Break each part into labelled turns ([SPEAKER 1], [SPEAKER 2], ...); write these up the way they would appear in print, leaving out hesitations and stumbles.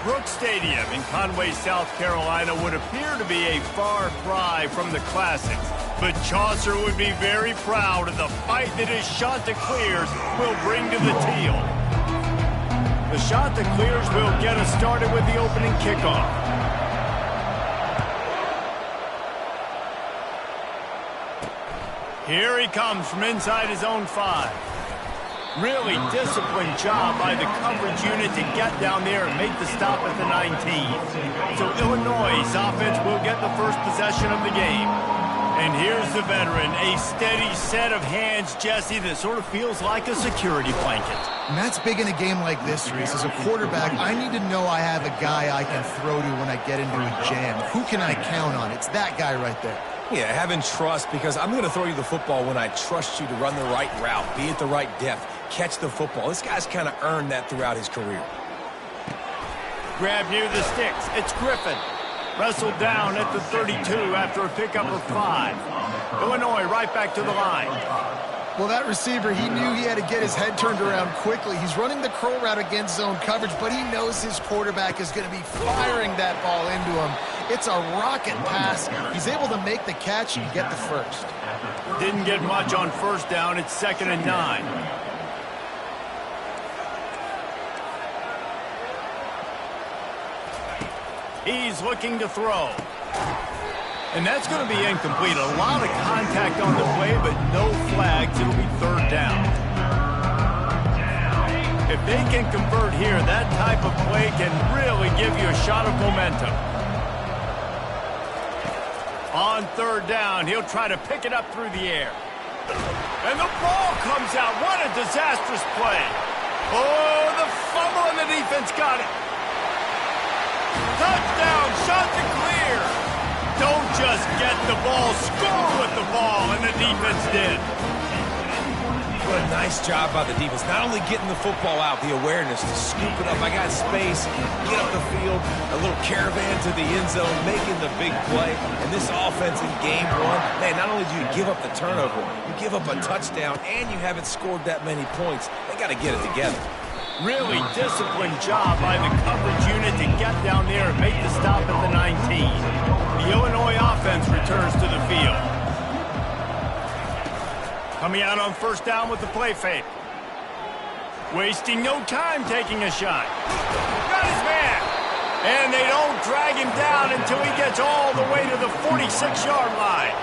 [SPEAKER 1] Brooks Stadium in Conway, South Carolina would appear to be a far cry from the classics, but Chaucer would be very proud of the fight that his Chanticleers will bring to the teal. The Chanticleers will get us started with the opening kickoff. Here he comes from inside his own 5. Really disciplined job by the coverage unit to get down there and make the stop at the 19. So Illinois' offense will get the first possession of the game. And here's the veteran, a steady set of hands, Jesse, that sort of feels like a security blanket.
[SPEAKER 2] And that's big in a game like this, Reese. As a quarterback, I need to know I have a guy I can throw to when I get into a jam. Who can I count on? It's that guy right there.
[SPEAKER 3] Yeah, having trust, because I'm going to throw you the football when I trust you to run the right route, be at the right depth, catch the football. This guy's kind of earned that throughout his career.
[SPEAKER 1] Grab near the sticks. It's Griffin. Wrestled down at the 32 after a pickup of 5. Illinois right back to the line.
[SPEAKER 2] Well, that receiver, he knew he had to get his head turned around quickly. He's running the curl route against zone coverage, but he knows his quarterback is going to be firing that ball into him. It's a rocket pass. He's able to make the catch and get the first.
[SPEAKER 1] Didn't get much on first down. It's 2nd and 9. He's looking to throw. And that's going to be incomplete. A lot of contact on the play, but no flags. It'll be 3rd down. If they can convert here, that type of play can really give you a shot of momentum. On 3rd down, he'll try to pick it up through the air. And the ball comes out. What a disastrous play. Oh, the fumble, and the defense got it. Touchdown, Chanticleer. Don't just get the ball, score with the ball, and the defense did.
[SPEAKER 3] What a nice job by the defense. Not only getting the football out, the awareness to scoop it up. I got space, get up the field, a little caravan to the end zone, making the big play. And this offense in game 1, man, not only do you give up the turnover, you give up a touchdown, and you haven't scored that many points. They got to get it together.
[SPEAKER 1] Really disciplined job by the coverage unit to get down there and make the stop at the 19. The Illinois offense returns to the field. Coming out on 1st down with the play fake. Wasting no time taking a shot. Got his man. And they don't drag him down until he gets all the way to the 46-yard line.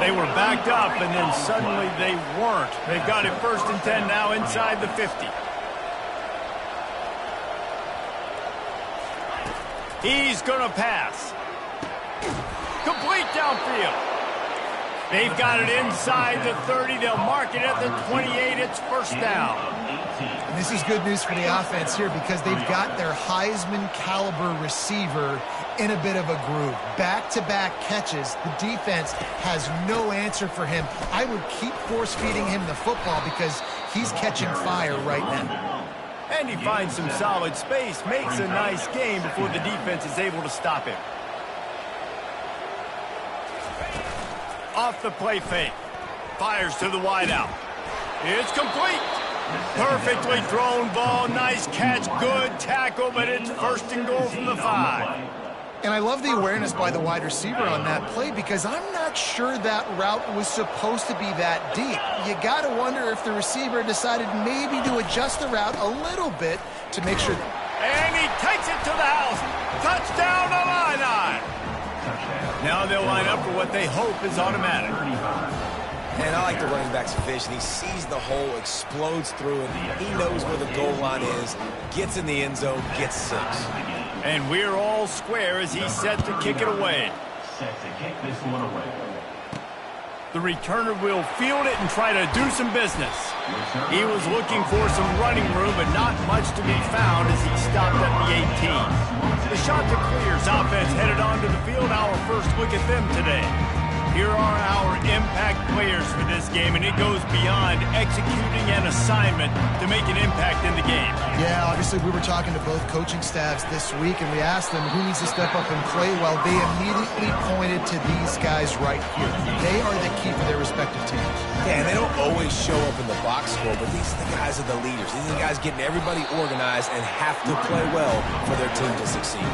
[SPEAKER 1] They were backed up, and then suddenly they weren't. They've got it 1st and 10 now inside the 50. He's going to pass. Complete downfield. They've got it inside the 30. They'll mark it at the 28. It's 1st down.
[SPEAKER 2] And this is good news for the offense here because they've got their Heisman-caliber receiver in a bit of a groove. Back-to-back catches. The defense has no answer for him. I would keep force-feeding him the football because he's catching fire right now.
[SPEAKER 1] And he finds some solid space, makes a nice game before the defense is able to stop him. Off the play fake. Fires to the wideout. It's complete. Perfectly thrown ball. Nice catch. Good tackle, but it's 1st and goal from the 5.
[SPEAKER 2] And I love the awareness by the wide receiver on that play because I'm not sure that route was supposed to be that deep. You got to wonder if the receiver decided maybe to adjust the route a little bit to make sure.
[SPEAKER 1] And he takes it to the house. Touchdown, Illini. Now they'll line up for what they hope is automatic.
[SPEAKER 3] And I like the running back's vision. He sees the hole, explodes through it. He knows where the goal line is, gets in the end zone, gets 6.
[SPEAKER 1] And we're all square as he's set to kick it away. The returner will field it and try to do some business. He was looking for some running room, but not much to be found as he stopped at the 18. The Chanticleers offense headed onto the field. Our first look at them today. Here are our impact players for this game, and it goes beyond executing an assignment to make an impact in the game.
[SPEAKER 2] Yeah, obviously we were talking to both coaching staffs this week, and we asked them who needs to step up and play well. They immediately pointed to these guys right here. They are the key for their respective teams.
[SPEAKER 3] Yeah, and they don't always show up in the box score, but these are the guys are the leaders. These are the guys getting everybody organized and have to play well for their team to succeed.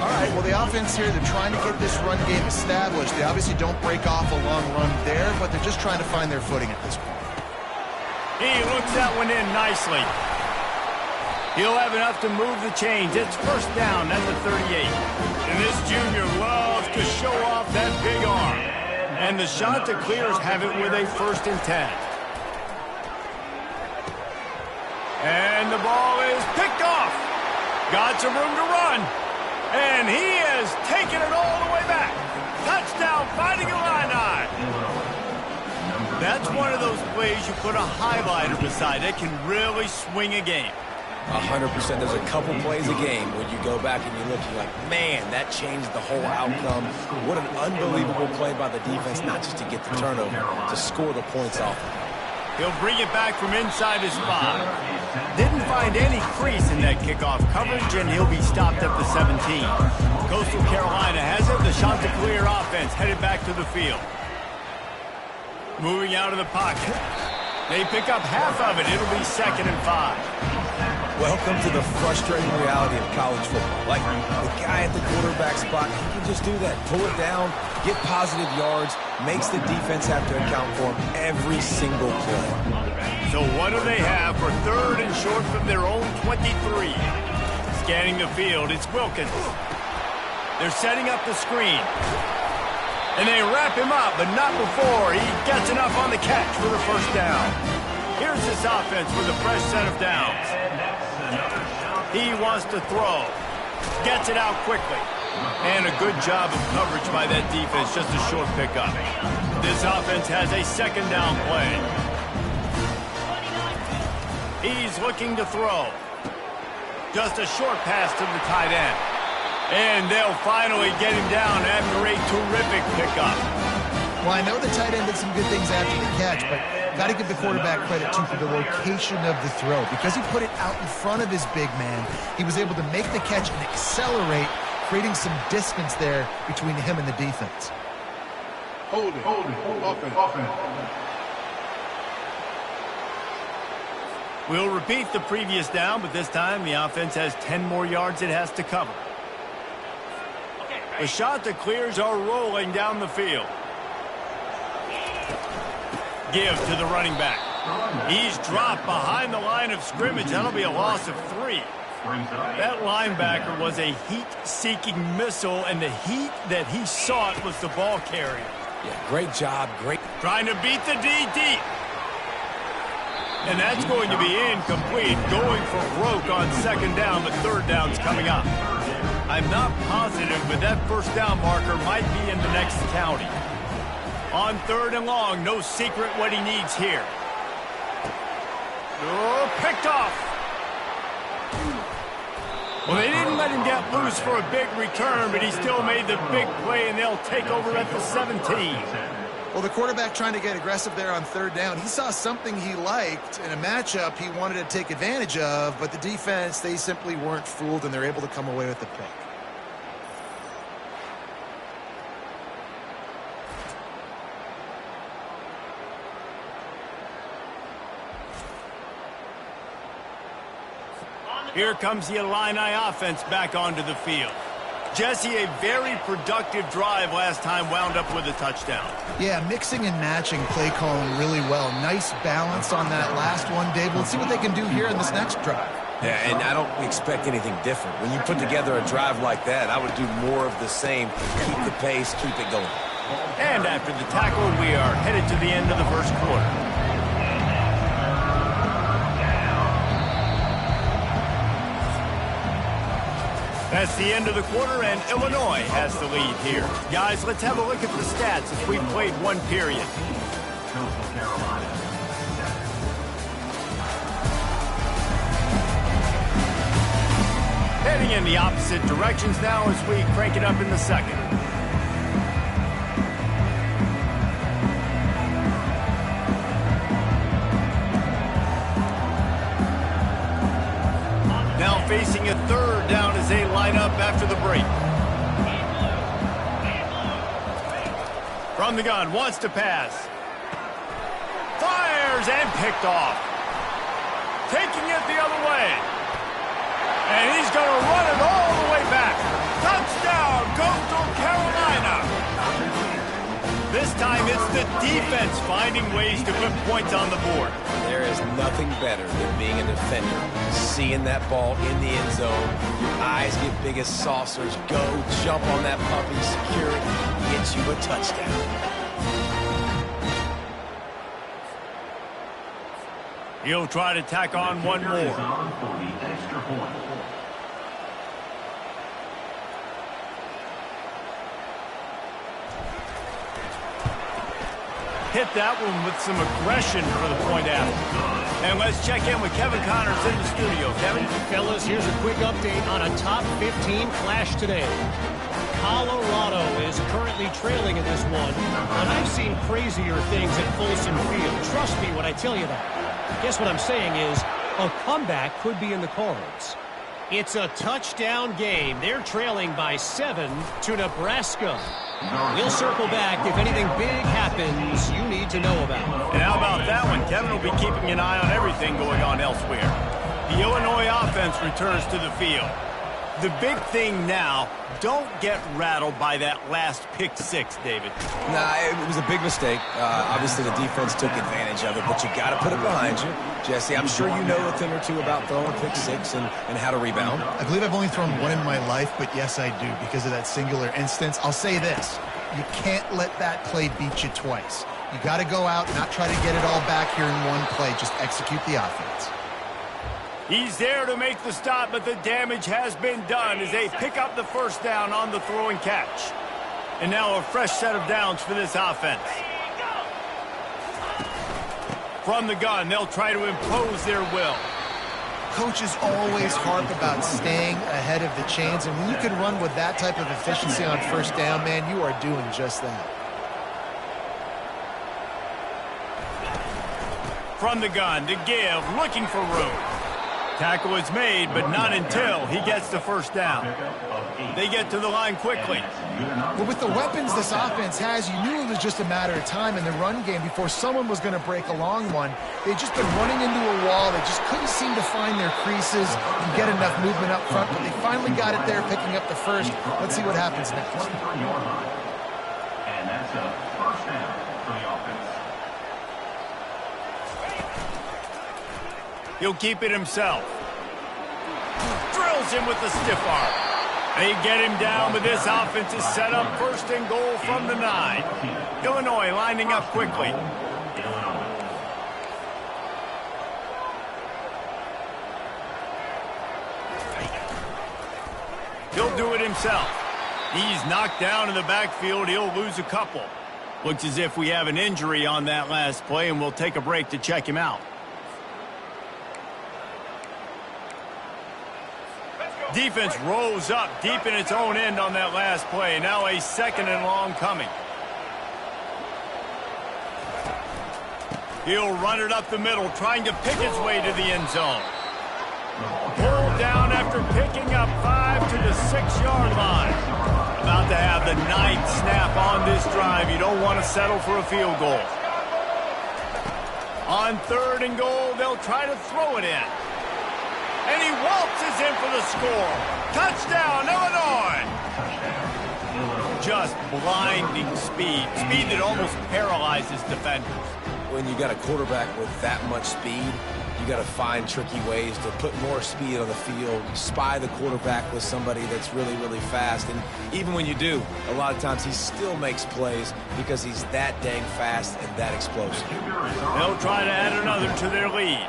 [SPEAKER 2] All right, well, the offense here, they're trying to get this run game established. They obviously don't break off a long run there, but they're just trying to find their footing at this point.
[SPEAKER 1] He looks that one in nicely. He'll have enough to move the chains. It's first down at the 38. And this junior loves to show off that big arm. And the Chanticleers have it with a 1st and 10. And the ball is picked off. Got some room to run. And he has taken it all the way back. Touchdown, Fighting Illini. That's one of those plays you put a highlighter beside. It can really swing a game.
[SPEAKER 3] 100%. There's a couple plays a game when you go back and you look, you're like, man, that changed the whole outcome. What an unbelievable play by the defense, not just to get the turnover, to score the points off.
[SPEAKER 1] He'll bring it back from inside his spot. Didn't find any crease in that kickoff coverage, and he'll be stopped at the 17. Coastal Carolina has it. The Chanticleer offense headed back to the field. Moving out of the pocket. They pick up half of it. It'll be 2nd and 5.
[SPEAKER 3] Welcome to the frustrating reality of college football. Like, the guy at the quarterback spot, he can just do that. Pull it down, get positive yards, makes the defense have to account for him every single play.
[SPEAKER 1] So what do they have for 3rd and short from their own 23? Scanning the field, it's Wilkins. They're setting up the screen. And they wrap him up, but not before he gets enough on the catch for the 1st down. Here's this offense with a fresh set of downs. He wants to throw. Gets it out quickly. And a good job of coverage by that defense, just a short pickup. This offense has a 2nd down play. He's looking to throw. Just a short pass to the tight end. And they'll finally get him down after a terrific pickup.
[SPEAKER 2] Well, I know the tight end did some good things after the catch, but got to give the quarterback credit, too, for the location of the throw. Because he put it out in front of his big man, he was able to make the catch and accelerate, creating some distance there between him and the defense.
[SPEAKER 4] Hold it. Offense.
[SPEAKER 1] We'll repeat the previous down, but this time the offense has 10 more yards it has to cover. The Chanticleers are rolling down the field. Give to the running back. He's dropped behind the line of scrimmage. That'll be a loss of 3. That linebacker was a heat-seeking missile, and the heat that he sought was the ball carrier.
[SPEAKER 3] Yeah, great job. Great.
[SPEAKER 1] Trying to beat the D deep. And that's going to be incomplete. Going for broke on 2nd down, but 3rd down's coming up. I'm not positive, but that 1st down marker might be in the next county. On 3rd and long, no secret what he needs here. Oh, picked off. Well, they didn't let him get loose for a big return, but he still made the big play, and they'll take over at the 17.
[SPEAKER 2] Well, the quarterback trying to get aggressive there on 3rd down. He saw something he liked in a matchup he wanted to take advantage of, but the defense, they simply weren't fooled, and they're able to come away with the pick.
[SPEAKER 1] Here comes the Illini offense back onto the field. Jesse, a very productive drive last time, wound up with a touchdown.
[SPEAKER 2] Yeah, mixing and matching play calling really well. Nice balance on that last one, Dave. Let's see what they can do here in this next drive.
[SPEAKER 3] Yeah, and I don't expect anything different. When you put together a drive like that, I would do more of the same. Keep the pace, keep it going.
[SPEAKER 1] And after the tackle, we are headed to the end of the 1st quarter. That's the end of the quarter, and Illinois has the lead here. Guys, let's have a look at the stats as we've played one period. Heading in the opposite directions now as we crank it up in the 2nd. getting a third down as they line up after the break. From the gun, wants to pass. Fires and picked off. Taking it the other way. And he's going to run it all the way back. Touchdown, Coastal Carolina. This time it's the defense finding ways to put points on the board.
[SPEAKER 3] There is nothing better than being a defender. Seeing that ball in the end zone, your eyes get big as saucers. Go, jump on that puppy, secure it, get you a touchdown.
[SPEAKER 1] He'll try to tack on one more. Hit that one with some aggression for the point after. And let's check in with Kevin Connors in the studio. Kevin?
[SPEAKER 5] Fellas, here's a quick update on a top 15 clash today. Colorado is currently trailing in this one, and I've seen crazier things at Folsom Field. Trust me when I tell you that. Guess what I'm saying is a comeback could be in the cards. It's a touchdown game. They're trailing by 7 to Nebraska. We'll circle back if anything big happens you need to know about.
[SPEAKER 1] And how about that one? Kevin will be keeping an eye on everything going on elsewhere. The Illinois offense returns to the field. The big thing now, don't get rattled by that last pick six, David.
[SPEAKER 3] Nah, it was a big mistake. Obviously, the defense took advantage of it, but you got to put it behind you. Jesse, I'm sure you know a thing or two about throwing pick six and how to rebound.
[SPEAKER 2] I believe I've only thrown one in my life, but yes, I do, because of that singular instance. I'll say this. You can't let that play beat you twice. You got to go out, not try to get it all back here in one play. Just execute the offense.
[SPEAKER 1] He's there to make the stop, but the damage has been done as they pick up the first down on the throw and catch. And now a fresh set of downs for this offense. From the gun, they'll try to impose their will.
[SPEAKER 2] Coaches always harp about staying ahead of the chains, and when you can run with that type of efficiency on first down, man, you are doing just that.
[SPEAKER 1] From the gun, to give, looking for room. Tackle is made, but not until he gets the first down. They get to the line quickly.
[SPEAKER 2] Well, with the weapons this offense has, you knew it was just a matter of time in the run game before someone was going to break a long one. They'd just been running into a wall. They just couldn't seem to find their creases and get enough movement up front, but they finally got it there, picking up the first. Let's see what happens next.
[SPEAKER 6] And that's a first down for the offense.
[SPEAKER 1] He'll keep it himself. Drills him with the stiff arm. They get him down, but this offense is set up first and goal from the 9. Illinois lining up quickly. He'll do it himself. He's knocked down in the backfield. He'll lose a couple. Looks as if we have an injury on that last play, and we'll take a break to check him out. Defense rose up deep in its own end on that last play. Now a second and long coming. He'll run it up the middle, trying to pick his way to the end zone. Pulled down after picking up 5 to the 6-yard line. About to have the 9th snap on this drive. You don't want to settle for a field goal. On 3rd and goal, they'll try to throw it in. And he waltzes in for the score. Touchdown, Illinois! Just blinding speed. Speed that almost paralyzes defenders.
[SPEAKER 3] When you got a quarterback with that much speed, you got to find tricky ways to put more speed on the field, spy the quarterback with somebody that's really, really fast. And even when you do, a lot of times he still makes plays because he's that dang fast and that explosive.
[SPEAKER 1] They'll try to add another to their lead.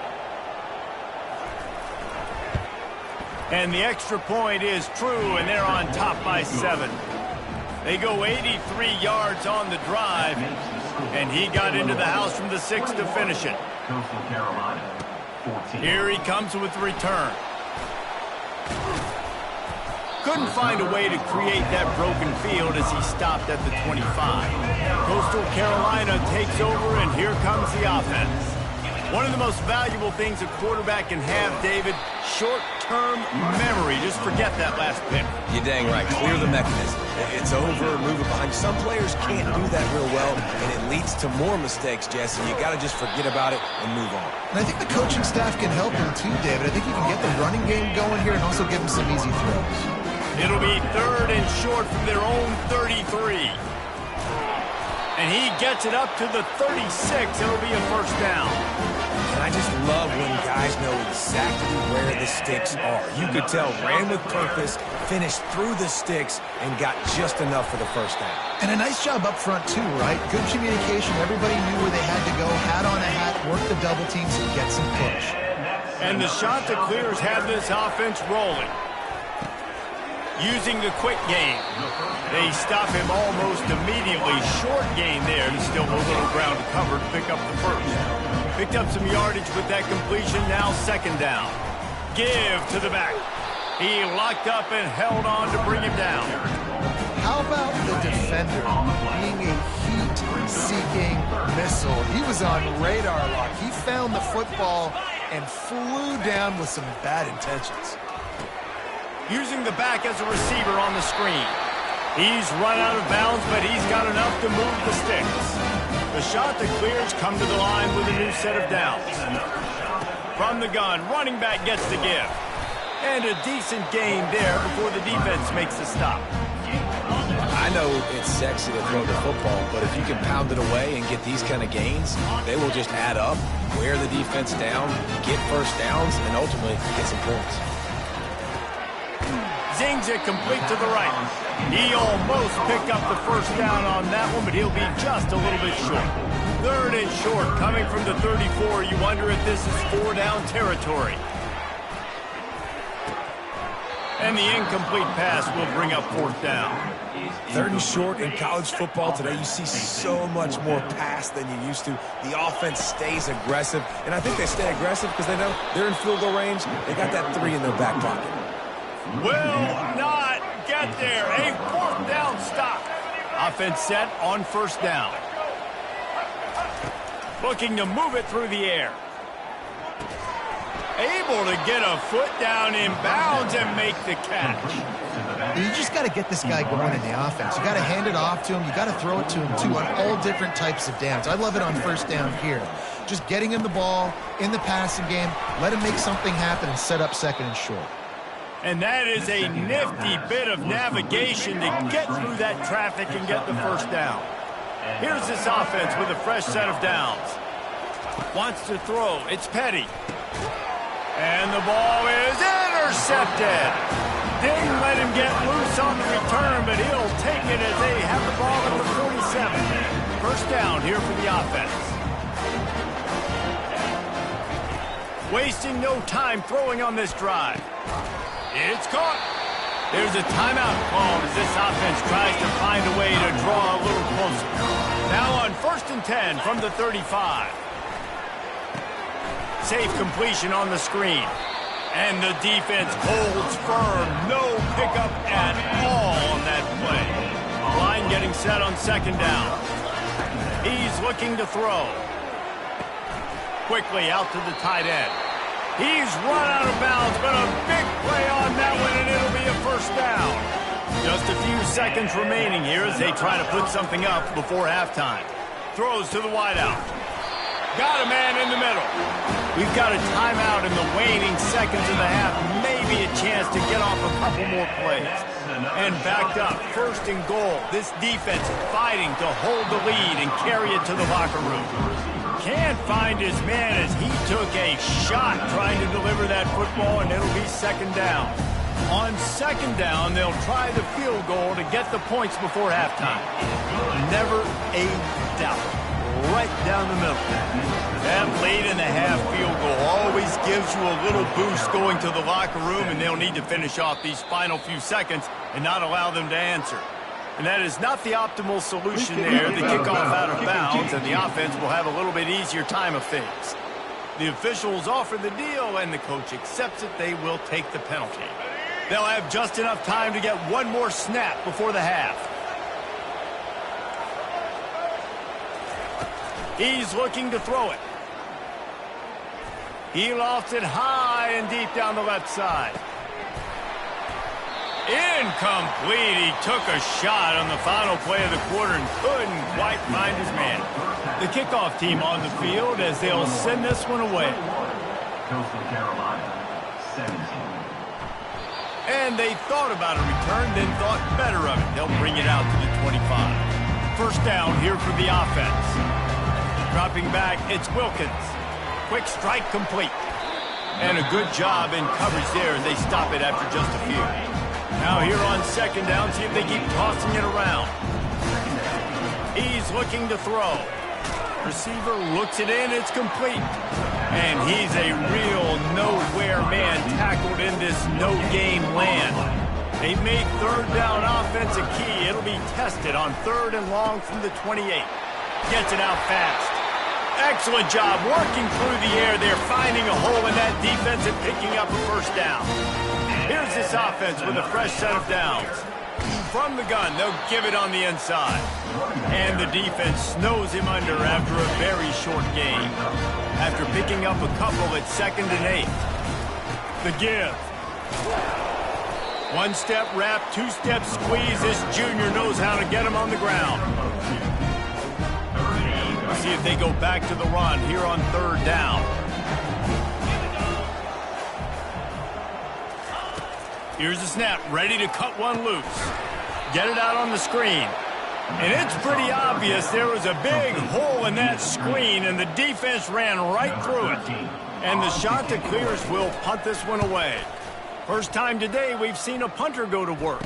[SPEAKER 1] And the extra point is true, and they're on top by 7. They go 83 yards on the drive, and he got into the house from the 6 to finish it. Here he comes with the return. Couldn't find a way to create that broken field as he stopped at the 25. Coastal Carolina takes over, and here comes the offense. One of the most valuable things a quarterback can have, David, short-term memory. Just forget that last pick.
[SPEAKER 3] You're dang right. Clear the mechanism. It's over, move it behind. Some players can't do that real well, and it leads to more mistakes, Jesse. You got to just forget about it and move on.
[SPEAKER 2] And I think the coaching staff can help him too, David. I think you can get the running game going here and also give him some easy throws.
[SPEAKER 1] It'll be 3rd and short from their own 33. And he gets it up to the 36. It'll be a first down.
[SPEAKER 3] And I just love when guys know exactly where the sticks are. You could tell, ran with purpose, finished through the sticks, and got just enough for the first down.
[SPEAKER 2] And a nice job up front too, right? Good communication. Everybody knew where they had to go. Hat on a hat, work the double teams, and get some push.
[SPEAKER 1] And the Chanticleers have this offense rolling. Using the quick game. They stop him almost immediately. Short gain there to still a little ground to cover to pick up the first. Picked up some yardage with that completion. Now 2nd down. Give to the back. He locked up and held on to bring him down.
[SPEAKER 2] How about the defender being a heat-seeking missile? He was on radar lock. He found the football and flew down with some bad intentions.
[SPEAKER 1] Using the back as a receiver on the screen. He's run out of bounds, but he's got enough to move the sticks. The Chanticleers come to the line with a new set of downs. From the gun, running back gets the give. And a decent gain there before the defense makes the stop.
[SPEAKER 3] I know it's sexy to throw the football, but if you can pound it away and get these kind of gains, they will just add up, wear the defense down, get first downs, and ultimately get some points.
[SPEAKER 1] Zings it complete to the right. He almost picked up the first down on that one, but he'll be just a little bit short. 3rd and short, coming from the 34. You wonder if this is 4-down territory. And the incomplete pass will bring up 4th down.
[SPEAKER 3] 3rd and short in college football today, you see so much more pass than you used to. The offense stays aggressive, and I think they stay aggressive because they know they're in field goal range. They got that 3 in their back pocket.
[SPEAKER 1] Will not get there. A 4th down stop. Offense set on 1st down. Looking to move it through the air. Able to get a foot down in bounds and make the catch.
[SPEAKER 2] You just got to get this guy going in the offense. You got to hand it off to him. You got to throw it to him, too, on all different types of downs. I love it on 1st down here. Just getting him the ball in the passing game, let him make something happen and set up 2nd and short.
[SPEAKER 1] And that is a nifty bit of navigation to get through that traffic and get the first down. Here's this offense with a fresh set of downs. Wants to throw. It's Petty. And the ball is intercepted. Didn't let him get loose on the return, but he'll take it as they have the ball at the 47. First down here for the offense. Wasting no time throwing on this drive. It's caught. There's a timeout called as this offense tries to find a way to draw a little closer. Now on 1st and 10 from the 35. Safe completion on the screen. And the defense holds firm. No pickup at all on that play. Line getting set on 2nd down. He's looking to throw. Quickly out to the tight end. He's run out of bounds, but a big play on that one, and it'll be a first down. Just a few seconds remaining here as they try to put something up before halftime. Throws to the wideout. Got a man in the middle. We've got a timeout in the waning seconds of the half. Maybe a chance to get off a couple more plays. And backed up, 1st and goal. This defense fighting to hold the lead and carry it to the locker room. Can't find his man as he took a shot trying to deliver that football, and it'll be 2nd down. On 2nd down, they'll try the field goal to get the points before halftime. Never a doubt. Right down the middle. That late in the half field goal always gives you a little boost going to the locker room, and they'll need to finish off these final few seconds and not allow them to answer. And that is not the optimal solution there. The kickoff out of bounds, and the offense will have a little bit easier time of things. The officials offer the deal, and the coach accepts it. They will take the penalty. They'll have just enough time to get one more snap before the half. He's looking to throw it. He lofts it high and deep down the left side. Incomplete. He took a shot on the final play of the quarter and couldn't quite find his man. The kickoff team on the field as they'll send this one away.
[SPEAKER 6] Coastal Carolina, 17.
[SPEAKER 1] And they thought about a return, then thought better of it. They'll bring it out to the 25. First down here for the offense. Dropping back, it's Wilkins. Quick strike complete. And a good job in coverage there. They stop it after just a few. Now here on second down, see if they keep tossing it around. He's looking to throw. Receiver looks it in, it's complete. And he's a real nowhere man tackled in this no-game land. They've made third down offense a key. It'll be tested on 3rd and long from the 28. Gets it out fast. Excellent job working through the air there, finding a hole in that defense and picking up a first down. Here's this offense with a fresh set of downs. From the gun, they'll give it on the inside. And the defense snows him under after a very short game. After picking up a couple at 2nd and 8. The give. One-step wrap, two-step squeeze. This junior knows how to get him on the ground. We'll see if they go back to the run here on 3rd down. Here's the snap, ready to cut one loose. Get it out on the screen. And it's pretty obvious there was a big hole in that screen, and the defense ran right through it. And the Chanticleers will punt this one away. First time today we've seen a punter go to work.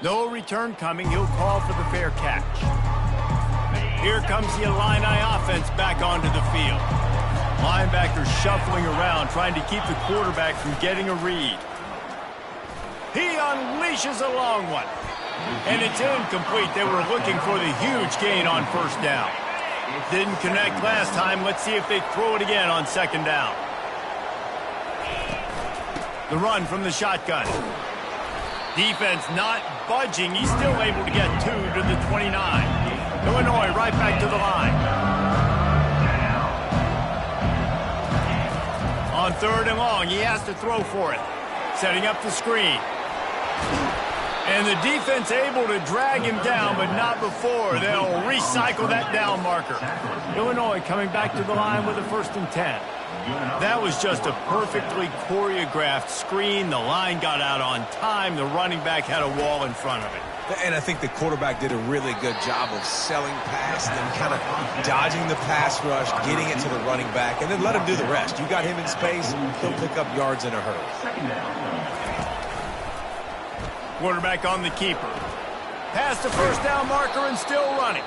[SPEAKER 1] No return coming. He'll call for the fair catch. Here comes the Illini offense back onto the field. Linebackers shuffling around, trying to keep the quarterback from getting a read. He unleashes a long one. And it's incomplete. They were looking for the huge gain on 1st down. Didn't connect last time. Let's see if they throw it again on 2nd down. The run from the shotgun. Defense not budging. He's still able to get 2 to the 29. Illinois right back to the line. On 3rd and long, he has to throw for it. Setting up the screen. And the defense able to drag him down, but not before. They'll recycle that down marker. Illinois coming back to the line with a 1st and 10. That was just a perfectly choreographed screen. The line got out on time. The running back had a wall in front of it.
[SPEAKER 3] And I think the quarterback did a really good job of selling past and kind of dodging the pass rush, getting it to the running back, and then let him do the rest. You got him in space, he'll pick up yards in a hurry.
[SPEAKER 1] Quarterback on the keeper. Past the 1st down marker and still running.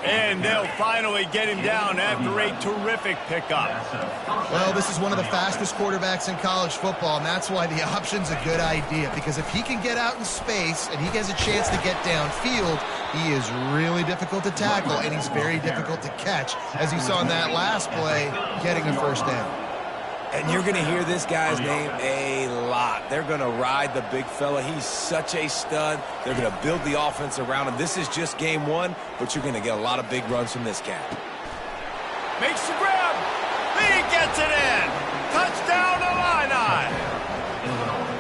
[SPEAKER 1] And they'll finally get him down after a terrific pickup.
[SPEAKER 2] Well, this is one of the fastest quarterbacks in college football, and that's why the option's a good idea. Because if he can get out in space and he has a chance to get downfield, he is really difficult to tackle, and he's very difficult to catch, as you saw in that last play, getting a 1st down.
[SPEAKER 3] And you're going to hear this guy's name a lot. They're going to ride the big fella. He's such a stud. They're going to build the offense around him. This is just game 1, but you're going to get a lot of big runs from this cat.
[SPEAKER 1] Makes the grab. He gets it in. Touchdown, Illini.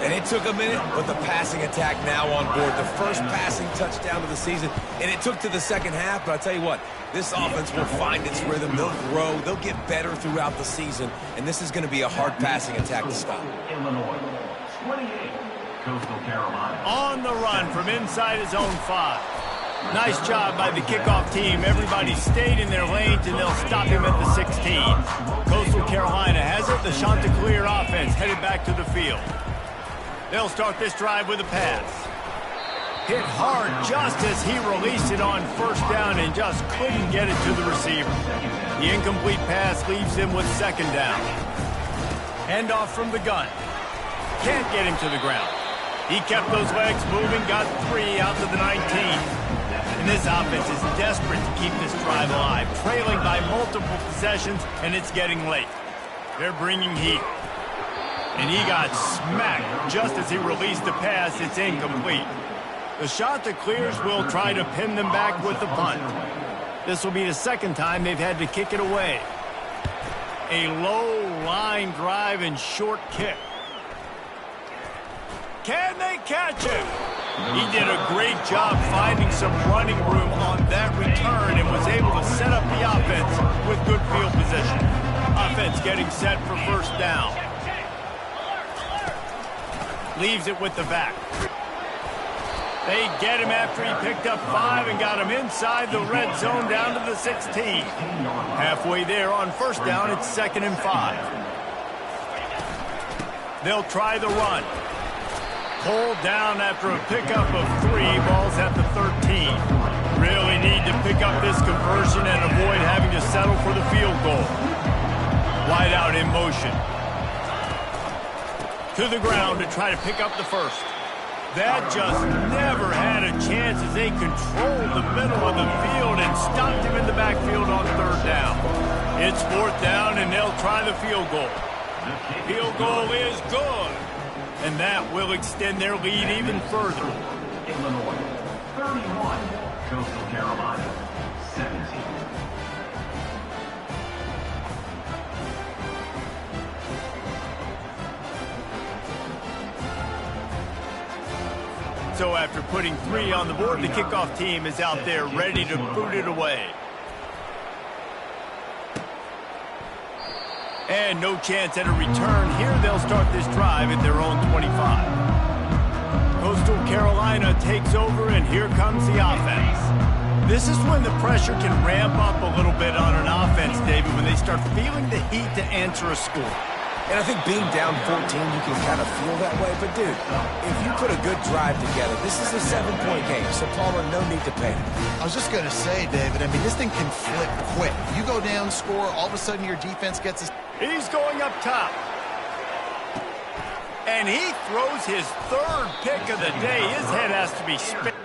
[SPEAKER 3] And it took a minute, but the passing attack now on board. The first passing touchdown of the season, and it took to the 2nd half, but I'll tell you what, this offense will find its rhythm. They'll grow. They'll get better throughout the season, and this is going to be a hard passing attack to stop.
[SPEAKER 6] Illinois, 28, Coastal Carolina.
[SPEAKER 1] On the run from inside his own 5. Nice job by the kickoff team. Everybody stayed in their lanes, and they'll stop him at the 16. Coastal Carolina has it. The Chanticleer offense headed back to the field. They'll start this drive with a pass. Hit hard just as he released it on 1st down and just couldn't get it to the receiver. The incomplete pass leaves him with 2nd down. Handoff from the gun. Can't get him to the ground. He kept those legs moving, got 3 out to the 19. And this offense is desperate to keep this drive alive, trailing by multiple possessions, and it's getting late. They're bringing heat. And he got smacked just as he released the pass. It's incomplete. The Chanticleers will try to pin them back with the punt. This will be the 2nd time they've had to kick it away. A low line drive and short kick. Can they catch him? He did a great job finding some running room on that return and was able to set up the offense with good field position. Offense getting set for first down. Leaves it with the back. They get him after he picked up 5 and got him inside the red zone down to the 16. Halfway there on first down, it's 2nd and 5. They'll try the run. Pulled down after a pickup of 3, balls at the 13. Really need to pick up this conversion and avoid having to settle for the field goal. Wide out in motion. To the ground to try to pick up the first. That just never had a chance as they controlled the middle of the field and stopped him in the backfield on 3rd down. It's 4th down and they'll try the field goal. Field goal is good. And that will extend their lead even further.
[SPEAKER 6] Illinois, 31. Coastal Carolina, 17.
[SPEAKER 1] So after putting 3 on the board, the kickoff team is out there ready to boot it away. And no chance at a return. Here they'll start this drive at their own 25. Coastal Carolina takes over, and here comes the offense. This is when the pressure can ramp up a little bit on an offense, David, when they start feeling the heat to answer a score.
[SPEAKER 3] And I think being down 14, you can kind of feel that way. But, dude, if you put a good drive together, this is a 7-point game. So, Palmer, no need to panic.
[SPEAKER 2] I was just going to say, David, I mean, this thing can flip quick. You go down, score, all of a sudden your defense gets a...
[SPEAKER 1] He's going up top. And he throws his 3rd pick of the day. His head has to be spinning.